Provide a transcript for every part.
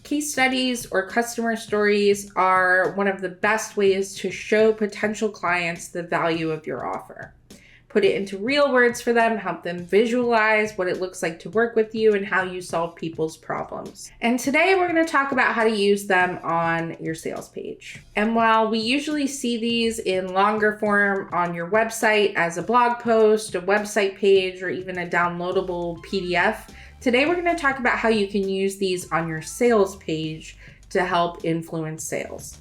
Case studies or customer stories are one of the best ways to show potential clients the value of your offer. Put it into real words for them, help them visualize what it looks like to work with you and how you solve people's problems. And today we're going to talk about how to use them on your sales page. And while we usually see these in longer form on your website as a blog post, a website page, or even a downloadable PDF, today we're going to talk about how you can use these on your sales page to help influence sales.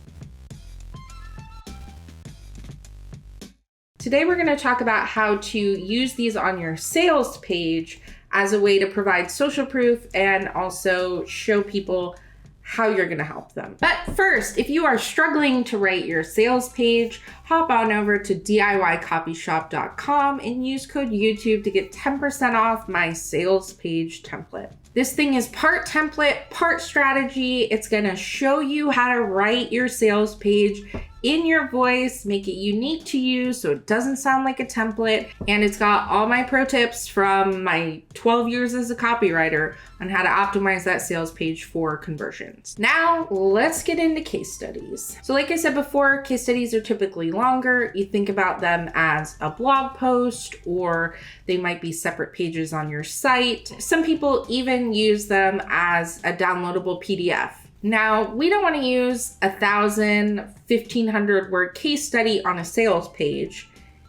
Today, we're going to talk about how to use these on your sales page as a way to provide social proof and also show people how you're going to help them. But first, if you are struggling to write your sales page, hop on over to DIYcopyshop.com and use code YouTube to get 10% off my sales page template. This thing is part template, part strategy. It's going to show you how to write your sales page in your voice, make it unique to you so it doesn't sound like a template. And it's got all my pro tips from my 12 years as a copywriter on how to optimize that sales page for conversions. Now, let's get into case studies. So like I said before, case studies are typically longer. You think about them as a blog post, or they might be separate pages on your site. Some people even use them as a downloadable PDF. Now, we don't want to use 1,000, 1,500 word case study on a sales page.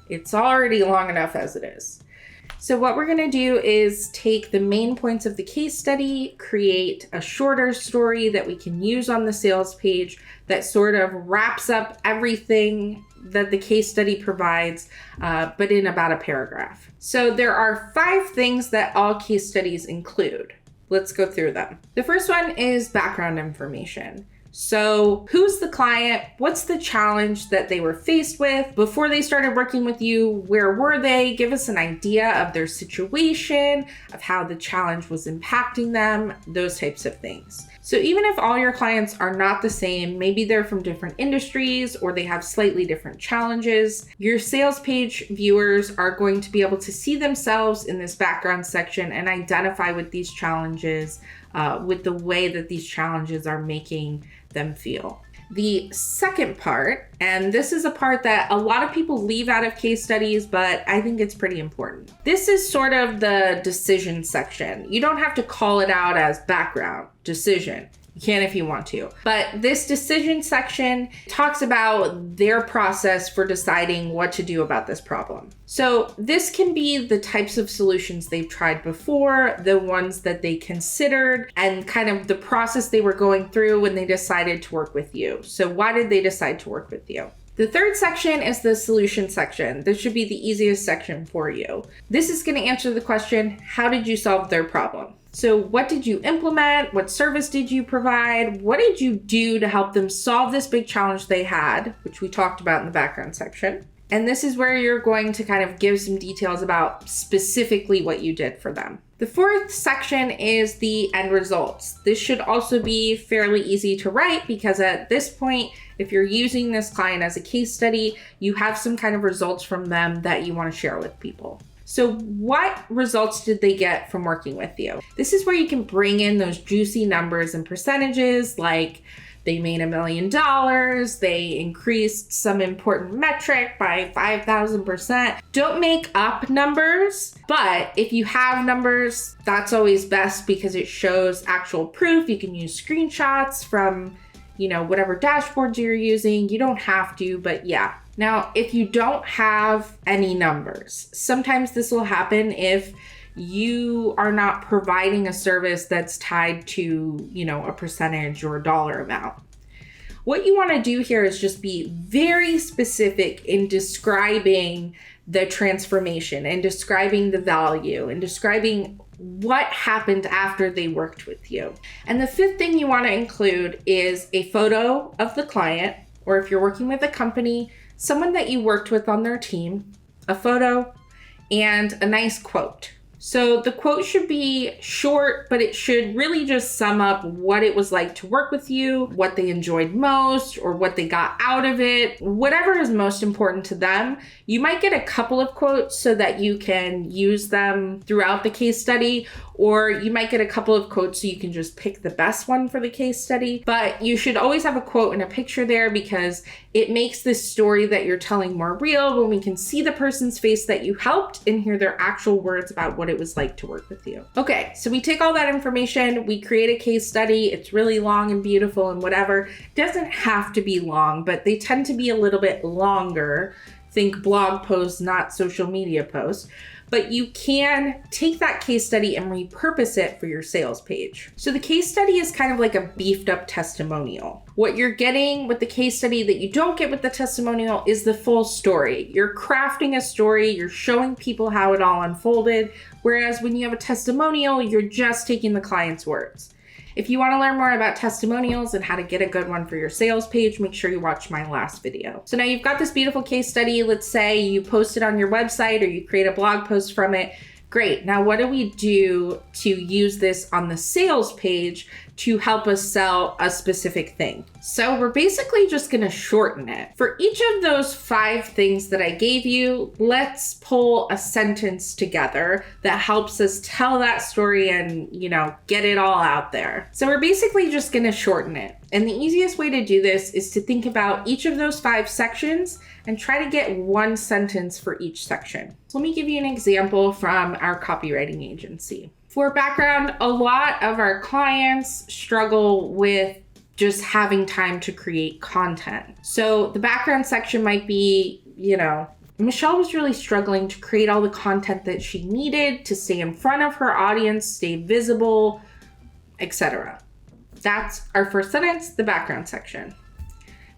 It's already long enough as it is. So what we're going to do is take the main points of the case study, create a shorter story that we can use on the sales page that sort of wraps up everything that the case study provides, but in about a paragraph. So there are 5 things that all case studies include. Let's go through them. The first one is background information. So who's the client? What's the challenge that they were faced with? Before they started working with you, where were they? Give us an idea of their situation, of how the challenge was impacting them, those types of things. So even if all your clients are not the same, maybe they're from different industries or they have slightly different challenges, your sales page viewers are going to be able to see themselves in this background section and identify with these challenges, with the way that these challenges are making them feel. The second part, and this is a part that a lot of people leave out of case studies, but I think it's pretty important. This is sort of the decision section. You don't have to call it out as background, decision. You can if you want to. But this decision section talks about their process for deciding what to do about this problem. So this can be the types of solutions they've tried before, the ones that they considered, and kind of the process they were going through when they decided to work with you. So why did they decide to work with you? The third section is the solution section. This should be the easiest section for you. This is going to answer the question, how did you solve their problem? So what did you implement? What service did you provide? What did you do to help them solve this big challenge they had, which we talked about in the background section? And this is where you're going to kind of give some details about specifically what you did for them. The fourth section is the end results. This should also be fairly easy to write because at this point, if you're using this client as a case study, you have some kind of results from them that you want to share with people. So what results did they get from working with you? This is where you can bring in those juicy numbers and percentages, like they made $1 million, they increased some important metric by 5,000%. Don't make up numbers, but if you have numbers, that's always best because it shows actual proof. You can use screenshots from, whatever dashboards you're using. You don't have to, but yeah. Now, if you don't have any numbers, sometimes this will happen if you are not providing a service that's tied to, a percentage or a dollar amount. What you want to do here is just be very specific in describing the transformation and describing the value and describing what happened after they worked with you. And the fifth thing you want to include is a photo of the client, or if you're working with a company, someone that you worked with on their team, a photo, and a nice quote. So the quote should be short, but it should really just sum up what it was like to work with you, what they enjoyed most, or what they got out of it, whatever is most important to them. You might get a couple of quotes so that you can use them throughout the case study, or you might get a couple of quotes so you can just pick the best one for the case study. But you should always have a quote and a picture there because it makes this story that you're telling more real when we can see the person's face that you helped and hear their actual words about what it was like to work with you. Okay, so we take all that information, we create a case study. It's really long and beautiful and whatever. It doesn't have to be long, but they tend to be a little bit longer. Think blog posts, not social media posts. But you can take that case study and repurpose it for your sales page. So the case study is kind of like a beefed up testimonial. What you're getting with the case study that you don't get with the testimonial is the full story. You're crafting a story, you're showing people how it all unfolded, whereas when you have a testimonial, you're just taking the client's words. If you want to learn more about testimonials and how to get a good one for your sales page, make sure you watch my last video. So now you've got this beautiful case study. Let's say you post it on your website or you create a blog post from it. Great. Now, what do we do to use this on the sales page to help us sell a specific thing? So we're basically just going to shorten it. For each of those 5 things that I gave you, let's pull a sentence together that helps us tell that story and, get it all out there. So we're basically just going to shorten it. And the easiest way to do this is to think about each of those 5 sections and try to get one sentence for each section. So let me give you an example from our copywriting agency. For background, a lot of our clients struggle with just having time to create content. So the background section might be, Michelle was really struggling to create all the content that she needed to stay in front of her audience, stay visible, etc. That's our first sentence, the background section.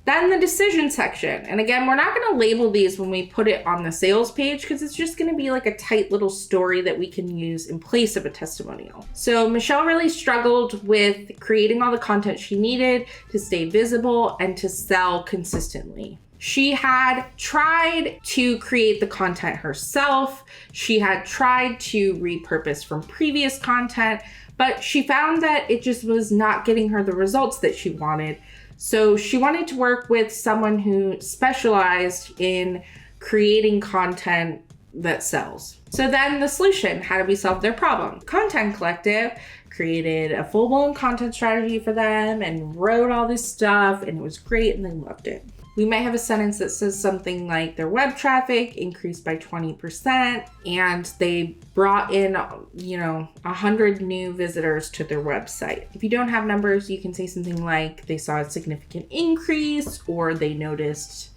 Then the decision section. And again, we're not going to label these when we put it on the sales page because it's just going to be like a tight little story that we can use in place of a testimonial. So Michelle really struggled with creating all the content she needed to stay visible and to sell consistently. She had tried to create the content herself. She had tried to repurpose from previous content, but she found that it just was not getting her the results that she wanted. So she wanted to work with someone who specialized in creating content that sells. So then the solution, how do we solve their problem? Content Collective created a full-blown content strategy for them and wrote all this stuff, and it was great and they loved it. We might have a sentence that says something like their web traffic increased by 20% and they brought in, 100 new visitors to their website. If you don't have numbers, you can say something like they saw a significant increase or they noticed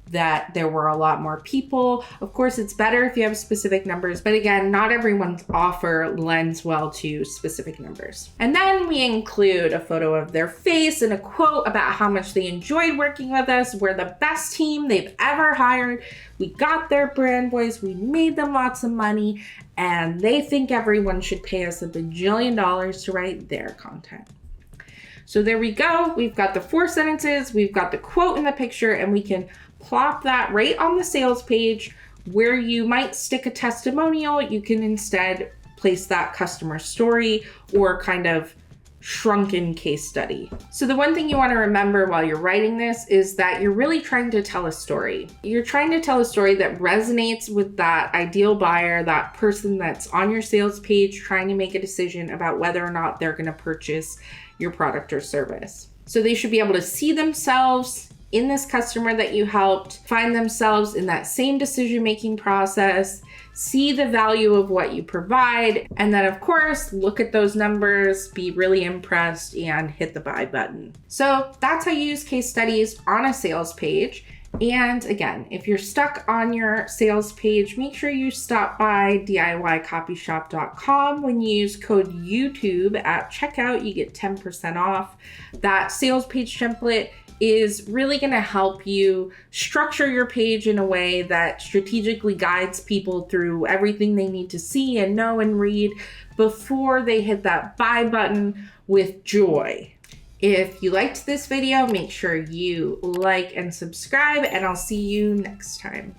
that there were a lot more people. Of course, it's better if you have specific numbers, but again, not everyone's offer lends well to specific numbers. And then we include a photo of their face and a quote about how much they enjoyed working with us. We're the best team they've ever hired. We got their brand voice. We made them lots of money, and they think everyone should pay us $1 bajillion to write their content. So there we go. We've got the 4 sentences, we've got the quote in the picture, and we can plop that right on the sales page. Where you might stick a testimonial, you can instead place that customer story or kind of shrunken case study. So the one thing you want to remember while you're writing this is that you're really trying to tell a story. You're trying to tell a story that resonates with that ideal buyer, that person that's on your sales page trying to make a decision about whether or not they're going to purchase your product or service. So they should be able to see themselves in this customer that you helped, find themselves in that same decision-making process, see the value of what you provide, and then of course, look at those numbers, be really impressed, and hit the buy button. So that's how you use case studies on a sales page. And again, if you're stuck on your sales page, make sure you stop by DIYcopyshop.com. When you use code YouTube at checkout, you get 10% off. That sales page template is really going to help you structure your page in a way that strategically guides people through everything they need to see and know and read before they hit that buy button with joy. If you liked this video, make sure you like and subscribe, and I'll see you next time.